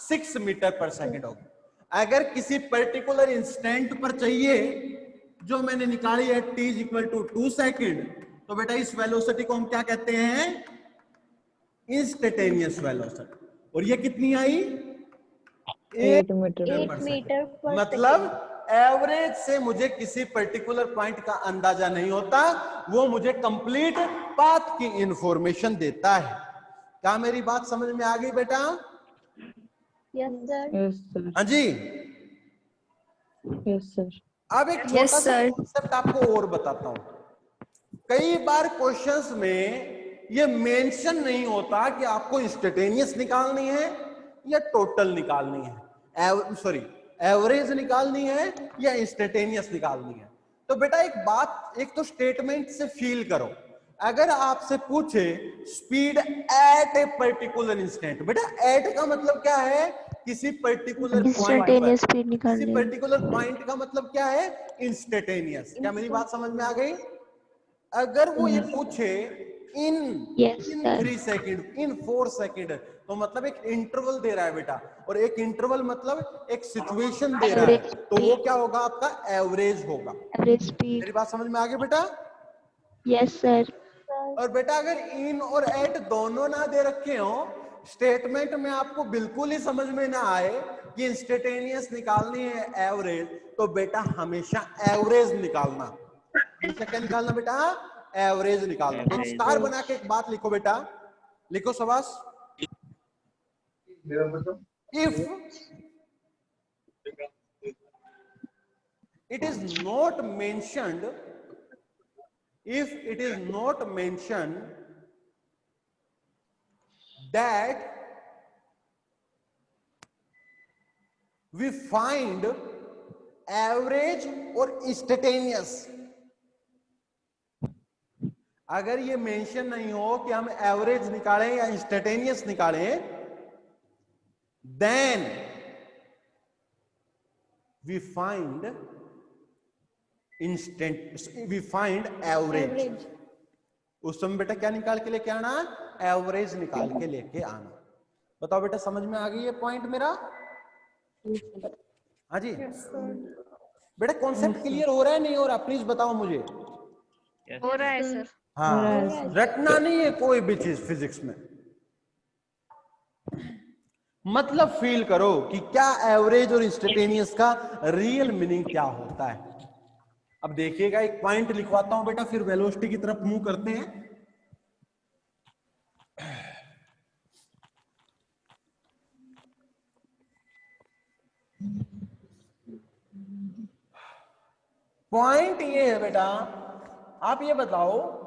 6 मीटर पर सेकंड होगी। अगर किसी पर्टिकुलर इंस्टेंट पर चाहिए जो मैंने निकाली है t is equal to 2 second, तो बेटा इस वेलोसिटी को हम क्या कहते हैं? Instantaneous velocity. और ये कितनी आई? 8 मीटर पर मतलब एवरेज से मुझे किसी पर्टिकुलर पॉइंट का अंदाजा नहीं होता, वो मुझे कंप्लीट पाथ की इंफॉर्मेशन देता है। क्या मेरी बात समझ में आ गई बेटा? हाँ जी। अब एक छोटा सा कॉन्सेप्ट आपको और बताता हूं। कई बार क्वेश्चंस में ये मेंशन नहीं होता कि आपको इंस्टेंटेनियस निकालनी है या टोटल निकालनी है, सॉरी एवरेज निकालनी है या इंस्टेंटेनियस निकालनी है। तो बेटा एक बात, एक तो स्टेटमेंट से फील करो। अगर आपसे पूछे speed at a particular instant, बेटा एट का मतलब क्या है? किसी पर्टिकुलर पॉइंट पर। Instantaneous speed निकालनी किसी है. पर्टिकुलर पॉइंट का मतलब क्या है? इंस्टेंटेनियस। क्या मेरी बात समझ में आ गई? अगर वो ये पूछे इन Yes, इन sir. 3 सेकेंड, इन 4 सेकेंड, तो मतलब एक इंटरवल दे रहा है बेटा। और एक इंटरवल मतलब एक सिचुएशन दे रहा है, तो वो क्या होगा? आपका एवरेज होगा। Average speed. मेरी बात समझ में आ गई बेटा? Yes, sir. और बेटा अगर इन और एट दोनों ना दे रखे हो, स्टेटमेंट में आपको बिल्कुल ही समझ में ना आए कि इंस्टेंटेनियस निकालनी है एवरेज, तो बेटा हमेशा एवरेज निकालना। हमेशा क्या निकालना बेटा? एवरेज निकालना। तो स्टार बना के एक बात लिखो बेटा, लिखो शाबाश। If it is not mentioned, if it is not mentioned that we find average or instantaneous, अगर ये मेंशन नहीं हो कि हम एवरेज निकालें या इंस्टेंटेनियस निकालें, then वी फाइंड एवरेज। उस समय बेटा क्या निकाल के लेके आना? एवरेज निकाल के लेके आना। बताओ बेटा समझ में आ गई ये पॉइंट मेरा? हाँ जी बेटा कॉन्सेप्ट क्लियर हो रहा है नहीं हो रहा? प्लीज बताओ मुझे। हो रहा है सर। हाँ रटना नहीं है कोई भी चीज फिजिक्स में, मतलब फील करो कि क्या एवरेज और इंस्टेंटेनियस का रियल मीनिंग क्या होता है। अब देखिएगा एक पॉइंट लिखवाता हूं बेटा, फिर वेलोसिटी की तरफ मूव करते हैं। पॉइंट ये है बेटा, आप ये बताओ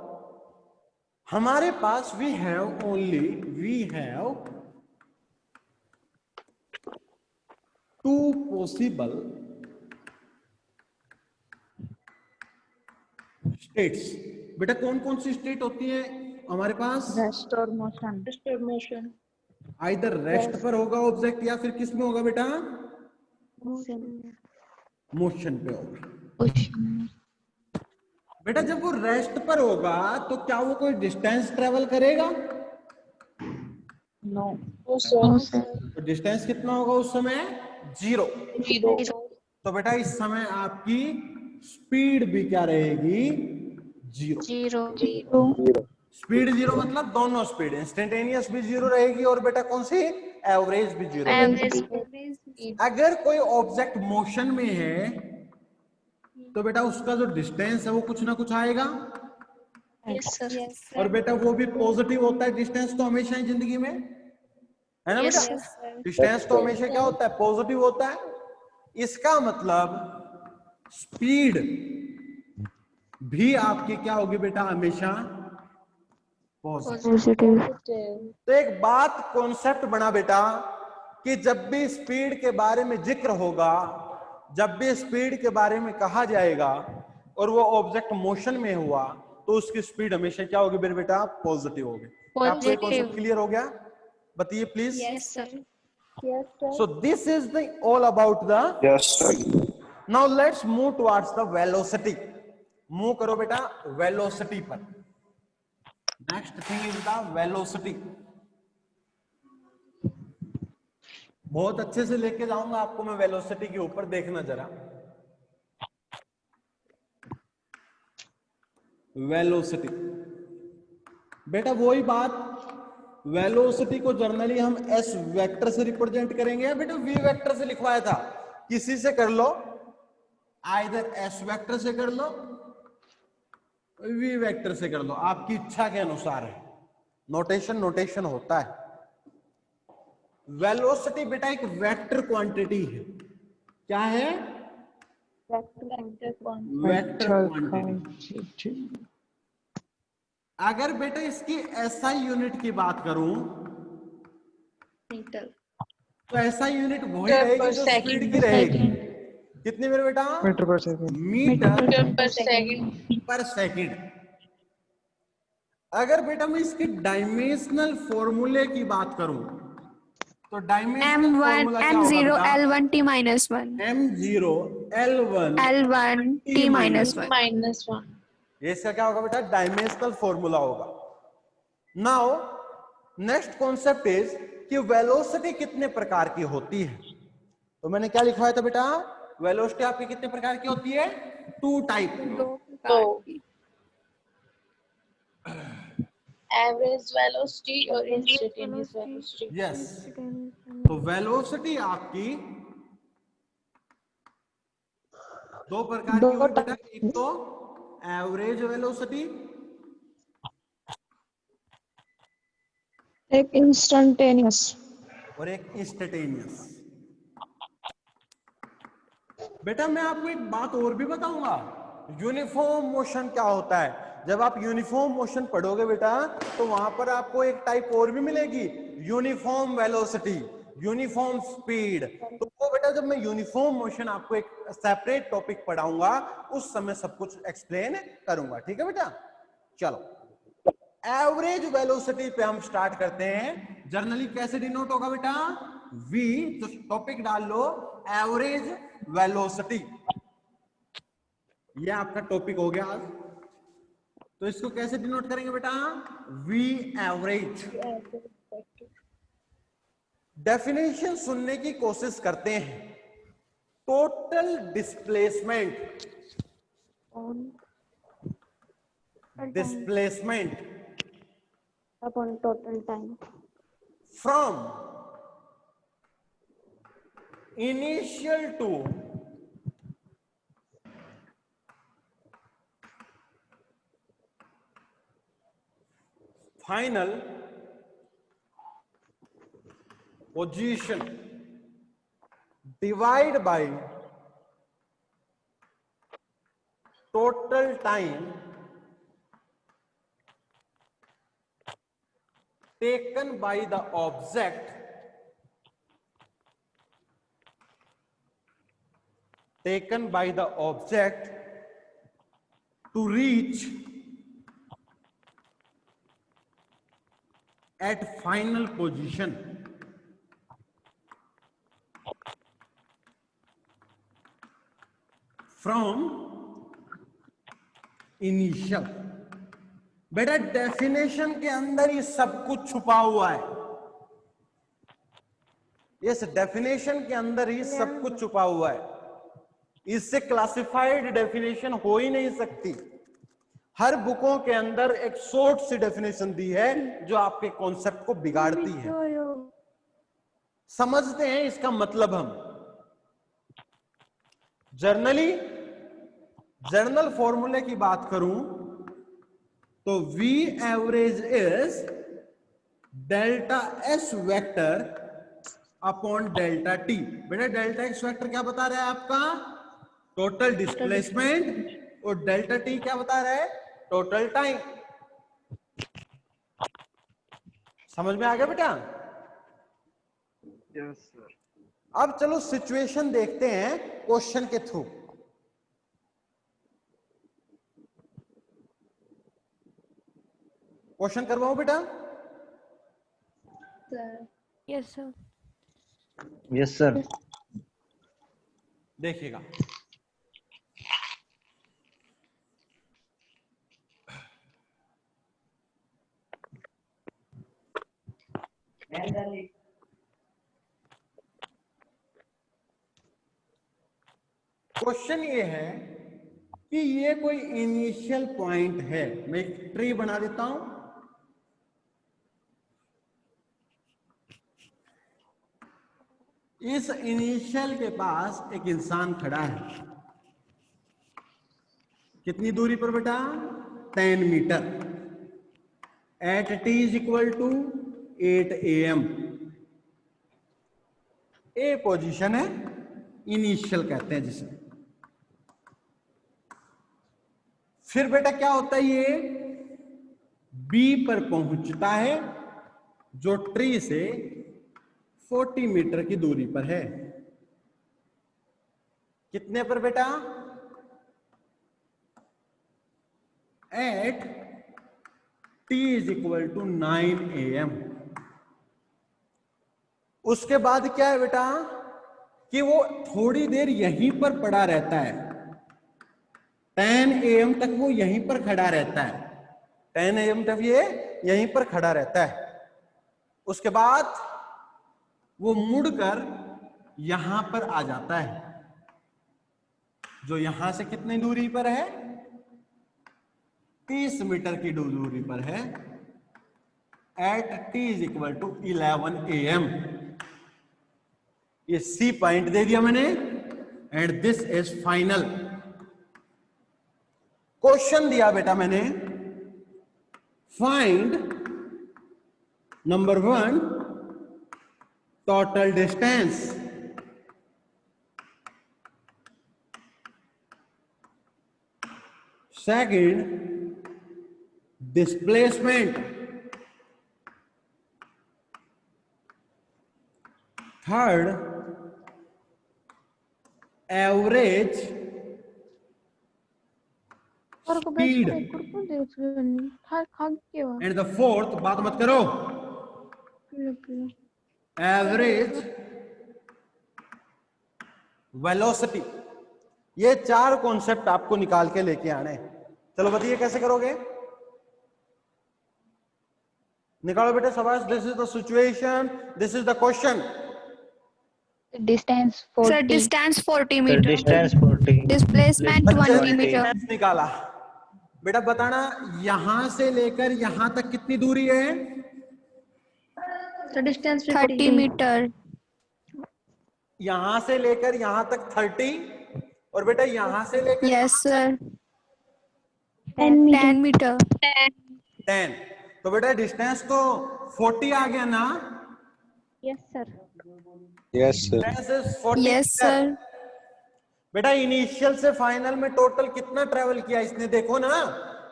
हमारे पास we have two possible states. बेटा कौन कौन सी स्टेट होती है हमारे पास? रेस्ट और मोशन। आइदर रेस्ट पर होगा ऑब्जेक्ट या फिर किस में होगा बेटा? मोशन पे होगा। बेटा जब वो रेस्ट पर होगा तो क्या वो कोई डिस्टेंस ट्रेवल करेगा? नो तो डिस्टेंस कितना होगा उस समय? 0। तो बेटा इस समय आपकी स्पीड भी क्या रहेगी? 0। स्पीड 0 मतलब दोनों स्पीड, इंस्टेंटेनियस भी 0 रहेगी और बेटा कौन सी? एवरेज भी 0 रहेगी। अगर कोई ऑब्जेक्ट मोशन में है तो बेटा उसका जो डिस्टेंस है वो कुछ ना कुछ आएगा। और बेटा वो भी पॉजिटिव होता है डिस्टेंस तो हमेशा ही जिंदगी में, है ना बेटा? डिस्टेंस तो हमेशा क्या होता है? पॉजिटिव होता है। इसका मतलब स्पीड भी आपकी क्या होगी बेटा? हमेशा पॉजिटिव। तो एक बात कॉन्सेप्ट बना बेटा कि जब भी स्पीड के बारे में जिक्र होगा, जब भी स्पीड के बारे में कहा जाएगा और वो ऑब्जेक्ट मोशन में हुआ तो उसकी स्पीड हमेशा क्या होगी मेरे बेटा? पॉजिटिव होगी। आपको ये कॉन्सेप्ट क्लियर हो गया? बताइए please. Yes sir. So this is the all about the. Yes, sir. Now let's move towards the velocity. Move करो बेटा velocity पर। Next thing is the velocity. बहुत अच्छे से लेके जाऊंगा आपको मैं वेलोसिटी के ऊपर, देखना जरा। वेलोसिटी बेटा वही बात, वेलोसिटी को जर्नली हम एस वेक्टर से रिप्रेजेंट करेंगे या बेटा वी वेक्टर से लिखवाया था? किसी से कर लो, आइदर एस वेक्टर से कर लो, वी वेक्टर से कर लो, आपकी इच्छा के अनुसार है। नोटेशन होता है। वेलोसिटी बेटा एक वेक्टर क्वांटिटी है। क्या है? Vector quantity. अगर बेटा इसकी एसआई यूनिट की बात करूं तो एसआई यूनिट वही रहेगी जो स्पीड की रहेगी। कितनी मेरे बेटा? मीटर पर सेकंड। अगर बेटा मैं इसकी डायमेंशनल फॉर्मूले की बात करूं तो डायमेंशनल फॉर्मूला क्या होगा M0 बेटा? L1 T minus 1 M0 L1 T minus 1। ये इसका क्या होगा बेटा? डायमेंशनल फॉर्मूला होगा। नाउ नेक्स्ट कॉन्सेप्ट इज कि वेलोसिटी कितने प्रकार की होती है। तो मैंने क्या लिखवाया था बेटा? वेलोसिटी आपकी कितने प्रकार की होती है? 2 टाइप। एवरेज वेलोसिटी और इंस्टेंटेनियस वेलोसिटी। यस, तो वेलोसिटी आपकी 2 प्रकार की होगी बेटा। एक तो एवरेज वेलोसिटी, एक इंस्टेंटेनियस और एक इंस्टेंटेनियस। बेटा मैं आपको एक बात और भी बताऊंगा, यूनिफॉर्म मोशन क्या होता है। जब आप यूनिफॉर्म मोशन पढ़ोगे बेटा तो वहां पर आपको एक टाइप और भी मिलेगी, यूनिफॉर्म वेलोसिटी, यूनिफॉर्म स्पीड। तो वो बेटा जब मैं यूनिफॉर्म मोशन आपको एक सेपरेट टॉपिक पढ़ाऊंगा उस समय सब कुछ एक्सप्लेन करूंगा। ठीक है बेटा? चलो एवरेज वेलोसिटी पे हम स्टार्ट करते हैं। जर्नली कैसे डिनोट होगा बेटा? वी, तो टॉपिक डाल लो एवरेज वेलोसिटी। ये आपका टॉपिक हो गया आज। तो इसको कैसे डिनोट करेंगे बेटा? V average. डेफिनेशन सुनने की कोशिश करते हैं। Total displacement, displacement upon total time from initial to final position divide by total time taken by the object to reach at final position from initial। बेटा डेफिनेशन के अंदर ही सब कुछ छुपा हुआ है। इस डेफिनेशन के अंदर ही सब कुछ छुपा हुआ है। इससे क्लासिफाइड डेफिनेशन हो ही नहीं सकती। हर बुकों के अंदर एक शॉर्ट सी डेफिनेशन दी है जो आपके कॉन्सेप्ट को बिगाड़ती है। समझते हैं इसका मतलब हम। जर्नल फॉर्मूले की बात करूं तो V average is delta S vector upon delta T। बेटा डेल्टा X वेक्टर क्या बता रहा है आपका? Total displacement. और डेल्टा T क्या बता रहा है? Total time. समझ में आ गया बेटा? Yes sir. अब चलो सिचुएशन देखते हैं क्वेश्चन के थ्रू। क्वेश्चन करवाओ बेटा। Yes sir. Yes sir. देखिएगा, क्वेश्चन ये है कि ये कोई इनिशियल पॉइंट है। मैं एक ट्री बना देता हूं। इस इनिशियल के पास एक इंसान खड़ा है। कितनी दूरी पर बेटा? 10 meter. At t is equal to 8 AM। A position है, इनिशियल कहते हैं जिसे। फिर बेटा क्या होता है? ये बी पर पहुंचता है जो ट्री से 40 मीटर की दूरी पर है। कितने पर बेटा? At t is equal to 9 AM। उसके बाद क्या है बेटा कि वो थोड़ी देर यहीं पर पड़ा रहता है। 10 AM तक वो यहीं पर खड़ा रहता है। 10 AM तक ये यहीं पर खड़ा रहता है। उसके बाद वो मुड़कर यहां पर आ जाता है, जो यहां से कितनी दूरी पर है? 30 मीटर की दूरी पर है। At t is equal to 11 AM। ये C पॉइंट दे दिया मैंने। And this is final. Question दिया बेटा मैंने, find number 1 total distance, second displacement, third average speed, and the fourth, बात मत करो, एवरेज वेलोसिटी। ये 4 कॉन्सेप्ट आपको निकाल के लेके आने हैं। चलो बताइए कैसे करोगे? निकालो बेटा शाबाश। This is the situation, this is the question. Distance Sir, 40. distance 40 Sir, meter. distance 40. Displacement बच्चे 20 ने meter. distance निकाला। बेटा बताना यहां से लेकर यहां तक कितनी दूरी है? So distance 30 meter. यहां से लेकर यहां तक 30, और बेटा यहां से लेकर Yes, sir. 10 10 meter. 10। तो बेटा डिस्टेंस तो 40 आ गया ना? Yes, sir. Distance is 40 Yes, meter. sir. बेटा इनिशियल से फाइनल में टोटल कितना ट्रेवल किया इसने, देखो ना।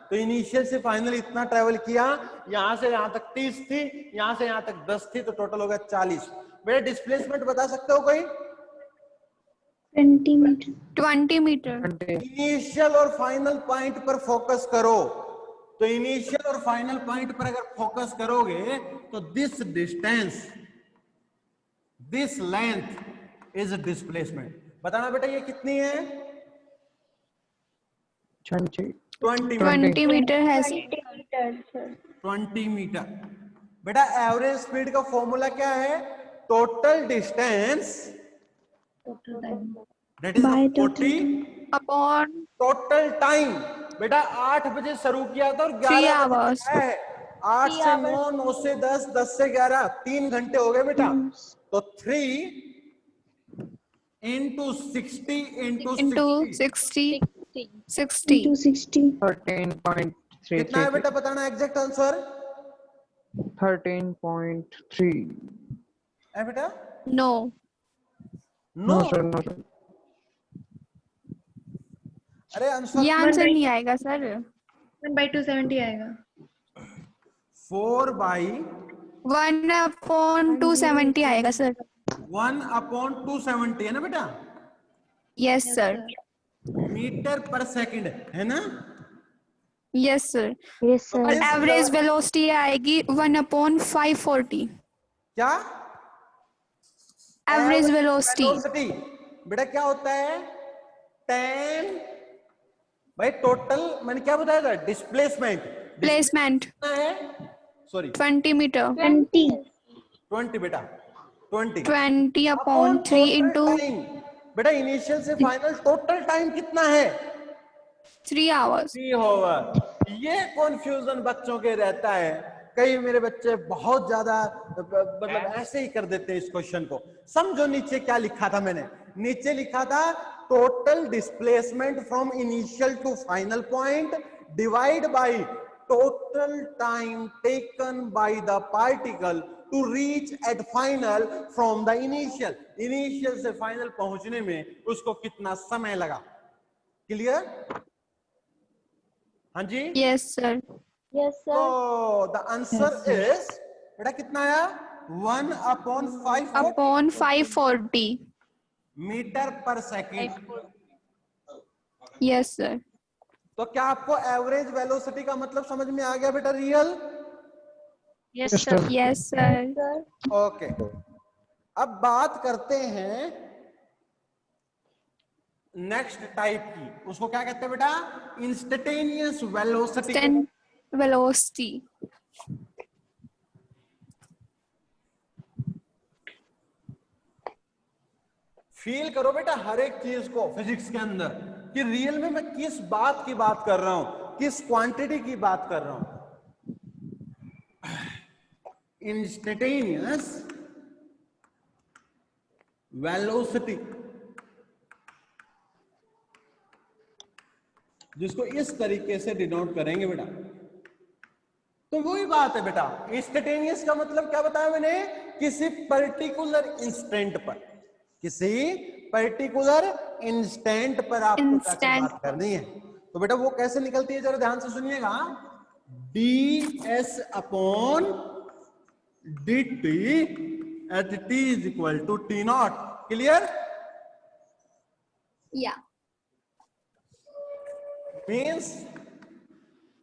तो इनिशियल से फाइनल इतना ट्रेवल किया, यहां से यहां तक 30 थी, यहां से यहां तक 10 थी, तो टोटल हो गया 40। बेटा डिस्प्लेसमेंट बता सकते हो कोई? 20 meter. 20 meter. इनिशियल और फाइनल पॉइंट पर फोकस करो। तो इनिशियल और फाइनल पॉइंट पर अगर फोकस करोगे तो this distance, this length is displacement. बताना बेटा ये कितनी है? 20 meter has 20 मीटर। बेटा एवरेज स्पीड का फॉर्मूला क्या है? Total distance that is 40 upon total time. बेटा 8 बजे शुरू किया था और 11 बजे hours. तक है। 8 से 9, 9 से 10, 10 से 11, 3 घंटे हो गए बेटा। तो 3 into 60 into into 60 60. 60. 13.3 कितना है बेटा? बताना एग्जैक्ट आंसर 13.3 है बेटा। No. नो no sir अरे आंसर ये आंसर नहीं आएगा सर। 1/270 आएगा। 4/1 1/270 आएगा सर। 1/270 है ना बेटा? Yes, sir. मीटर पर सेकंड है ना? Yes, sir. Yes, sir. और एवरेज वेलोसिटी आएगी 1/540. क्या? Average velocity. वेलोसिटी बेटा क्या होता है? 10 भाई टोटल मैंने क्या बताया था? डिस्प्लेसमेंट। प्लेसमेंट कितना है? Sorry 20 meter. 20 बेटा 20 20/3 into टाइम। बेटा इनिशियल से फाइनल टोटल टाइम कितना है? 3 hours. 3 आवर। ये कंफ्यूजन बच्चों के रहता है। कई मेरे बच्चे बहुत ज्यादा मतलब ऐसे ही कर देते हैं इस क्वेश्चन को। समझो नीचे क्या लिखा था मैंने। नीचे लिखा था total displacement from initial to final point divide by total time taken by the particle to reach at final from the initial. Initial से फाइनल पहुंचने में उसको कितना समय लगा। क्लियर? हाँ जी। Yes, sir. Yes, sir. तो द आंसर इज बेटा कितना आया? 1/540 Upon 540. मीटर पर सेकेंड। Yes, sir. तो क्या आपको एवरेज वेलोसिटी का मतलब समझ में आ गया बेटा? Real? Yes, sir. Yes, sir. Okay. अब बात करते हैं नेक्स्ट टाइप की। उसको क्या कहते हैं बेटा? Instantaneous velocity. Instant velocity. Feel करो बेटा हर एक चीज को फिजिक्स के अंदर कि रियल में मैं किस बात की बात कर रहा हूं, किस क्वांटिटी की बात कर रहा हूं। इंस्टेंटेनियस वेलोसिटी, जिसको इस तरीके से डिनोट करेंगे बेटा। तो वही बात है बेटा। इंस्टेंटेनियस का मतलब क्या बताया मैंने? किसी पर्टिकुलर इंस्टेंट पर, किसी पर्टिकुलर इंस्टेंट पर आपको क्या बात करनी है। तो बेटा वो कैसे निकलती है जरा ध्यान से सुनिएगा। ds upon dt at t is equal to t0। Clear? Yeah. Means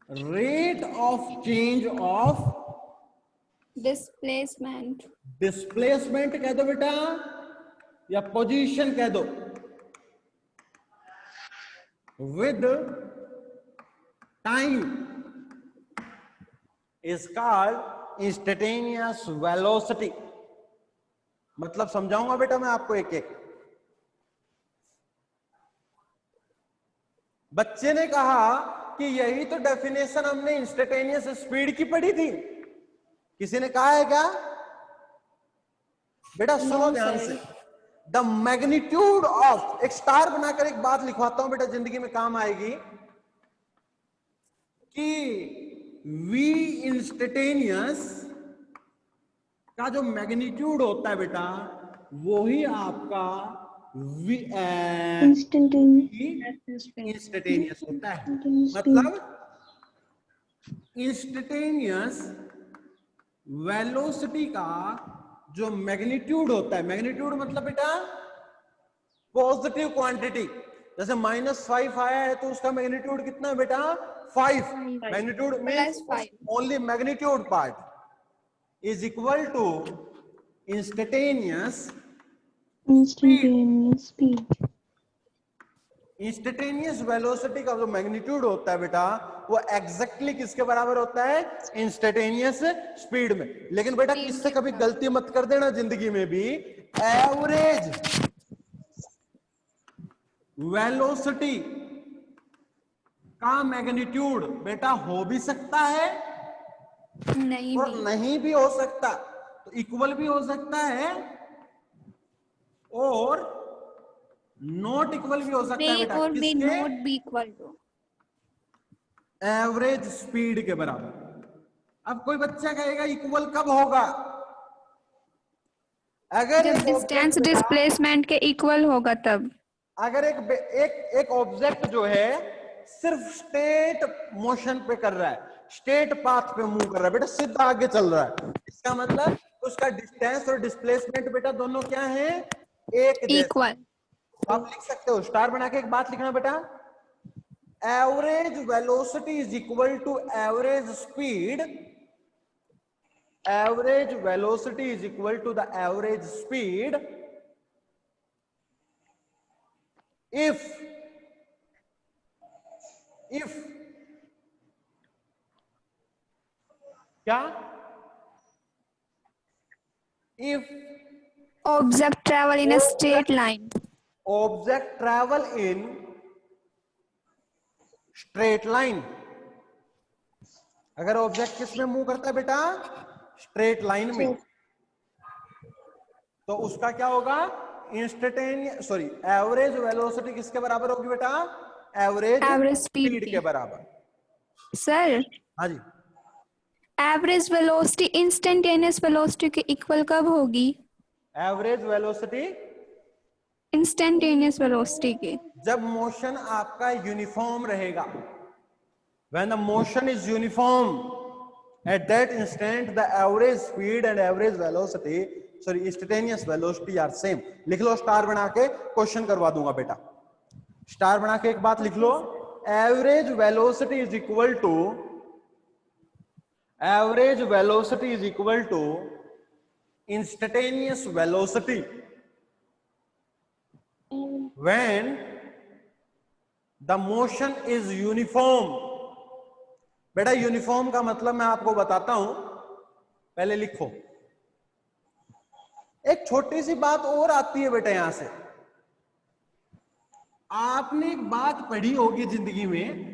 rate of change of Displacement. Displacement कह दो बेटा, या पोजीशन कह दो। with time is called instantaneous velocity. मतलब समझाऊंगा बेटा मैं आपको एक एक. बच्चे ने कहा कि यही तो डेफिनेशन हमने इंस्टेंटेनियस स्पीड की पढ़ी थी. किसी ने कहा है क्या बेटा? सुनो ध्यान से. द मैग्नीट्यूड ऑफ, एक स्टार बनाकर एक बात लिखवाता हूं बेटा, जिंदगी में काम आएगी, कि v इंस्टेंटेनियस का जो मैग्नीट्यूड होता है बेटा, वो ही आपका इंस्टेंटेनियस होता है. मतलब इंस्टेंटेनियस वेलोसिटी का जो मैग्नीट्यूड होता है, मैग्नीट्यूड मतलब बेटा पॉजिटिव क्वांटिटी. जैसे -5 आया है तो उसका मैग्नीट्यूड कितना है बेटा? 5. Magnitude means only magnitude part is equal to instantaneous speed. Instantaneous velocity का जो मैग्नीट्यूड होता है बेटा, वो एग्जैक्टली किसके बराबर होता है? इंस्टेंटेनियस स्पीड में. लेकिन बेटा किससे कभी गलती मत कर देना जिंदगी में भी. एवरेज वेलोसिटी का मैग्नीट्यूड बेटा हो भी सकता है नहीं और भी. नहीं भी हो सकता. तो इक्वल भी हो सकता है और नॉट इक्वल भी हो सकता है may बेटा. or may किसके? not be equal to. Average speed के बराबर. अब कोई बच्चा कहेगा इक्वल कब होगा? अगर जब एक डिस्टेंस object बेटा- डिस्प्लेसमेंट के इक्वल होगा तब. अगर एक ऑब्जेक्ट जो है सिर्फ स्ट्रेट मोशन पे कर रहा है, स्ट्रेट पाथ पे मूव कर रहा है बेटा, सीधा आगे चल रहा है, इसका मतलब उसका डिस्टेंस और डिस्प्लेसमेंट बेटा दोनों क्या है? एक जैसे. इक्वल. आप लिख सकते हो, स्टार बना के एक बात लिखना बेटा. Average velocity is equal to average speed. Average velocity is equal to the average speed if क्या? if Object travel in a straight line. object travel in straight line. अगर ऑब्जेक्ट किस में मूव करता है बेटा? स्ट्रेट लाइन में. तो उसका क्या होगा? एवरेज वेलोसिटी किसके बराबर होगी बेटा? एवरेज स्पीड के बराबर. सर, हाँ जी. एवरेज वेलोसिटी इंस्टेंटेनियस वेलोसिटी के इक्वल कब होगी? एवरेज वेलोसिटी इंस्टेंटेनियस वेलोसिटी के. जब मोशन आपका यूनिफॉर्म रहेगा. When the motion is uniform, at that instant the average speed and average velocity, instantaneous velocity are same. लिख लो स्टार बना के, क्वेश्चन करवा दूंगा बेटा. स्टार बना के एक बात लिख लो. Average velocity is equal to instantaneous velocity when the motion is uniform. बेटा यूनिफॉर्म का मतलब मैं आपको बताता हूं, पहले लिखो. एक छोटी सी बात और आती है बेटा यहां से. आपने एक बात पढ़ी होगी जिंदगी में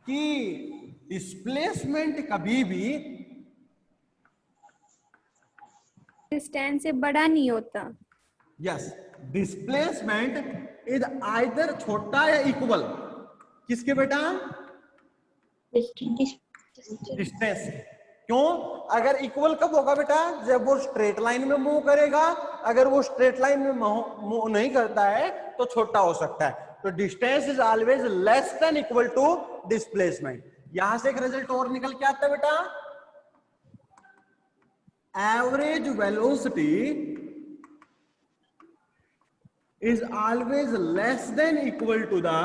कि डिस्प्लेसमेंट कभी भी डिस्टेंस से बड़ा नहीं होता. यस, डिस्प्लेसमेंट इज आइदर छोटा या इक्वल. किसके बेटा? डिस्टेंस. क्यों? अगर इक्वल कब होगा बेटा? जब वो स्ट्रेट लाइन में मूव करेगा. अगर वो स्ट्रेट लाइन में मूव नहीं करता है तो छोटा हो सकता है. तो distance is always less than equal to displacement. यहां से एक रिजल्ट और निकल के आता है बेटा. Average velocity is always less than equal to the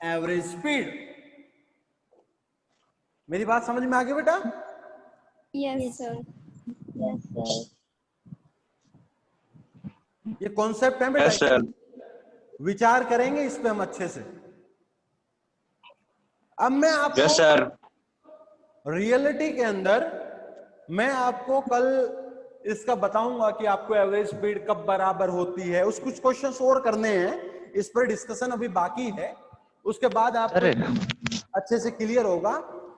average speed. मेरी बात समझ में आ गई बेटा? Yes sir. Yes, sir. ये कॉन्सेप्ट है बेटा, यस सर। विचार करेंगे इस पे हम अच्छे से। अब मैं यस आपको सर। रियलिटी के अंदर मैं आपको कल इसका बताऊंगा कि आपको एवरेज स्पीड कब बराबर होती है। उस कुछ क्वेश्चंस और करने हैं, इस पर डिस्कशन अभी बाकी है, उसके बाद आपको अच्छे से क्लियर होगा।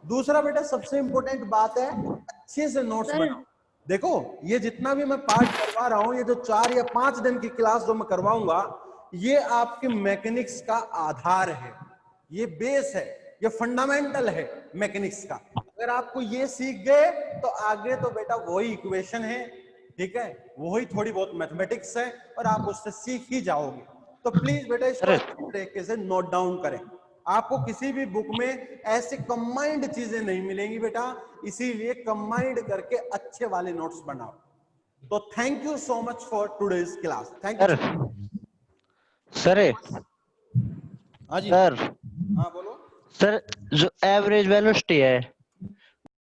दूसरा बेटा सबसे इंपॉर्टेंट बात है, अच्छे से नोट्स बनाओ। देखो ये जितना भी मैं पार्ट करवा रहा हूं, ये जो 4 या 5 दिन की क्लास जो मैं करवाऊंगा, ये आपके मैकेनिक्स का आधार है, ये बेस है, ये फंडामेंटल है मैकेनिक्स का। अगर आपको ये सीख गए तो आगे तो बेटा वही इक्वेशन है, ठीक है, वही थोड़ी बहुत मैथमेटिक्स है और आप उससे सीख ही जाओगे। तो प्लीज बेटा इसको अच्छी तरीके से नोट डाउन करें। आपको किसी भी बुक में ऐसे कंबाइंड चीजें नहीं मिलेंगी बेटा, इसीलिए कंबाइंड करके अच्छे वाले नोट्स बनाओ। तो thank you so much for today's class. Thank you sir. हाँ जी सर हाँ बोलो। सर जो एवरेज वेलोसिटी है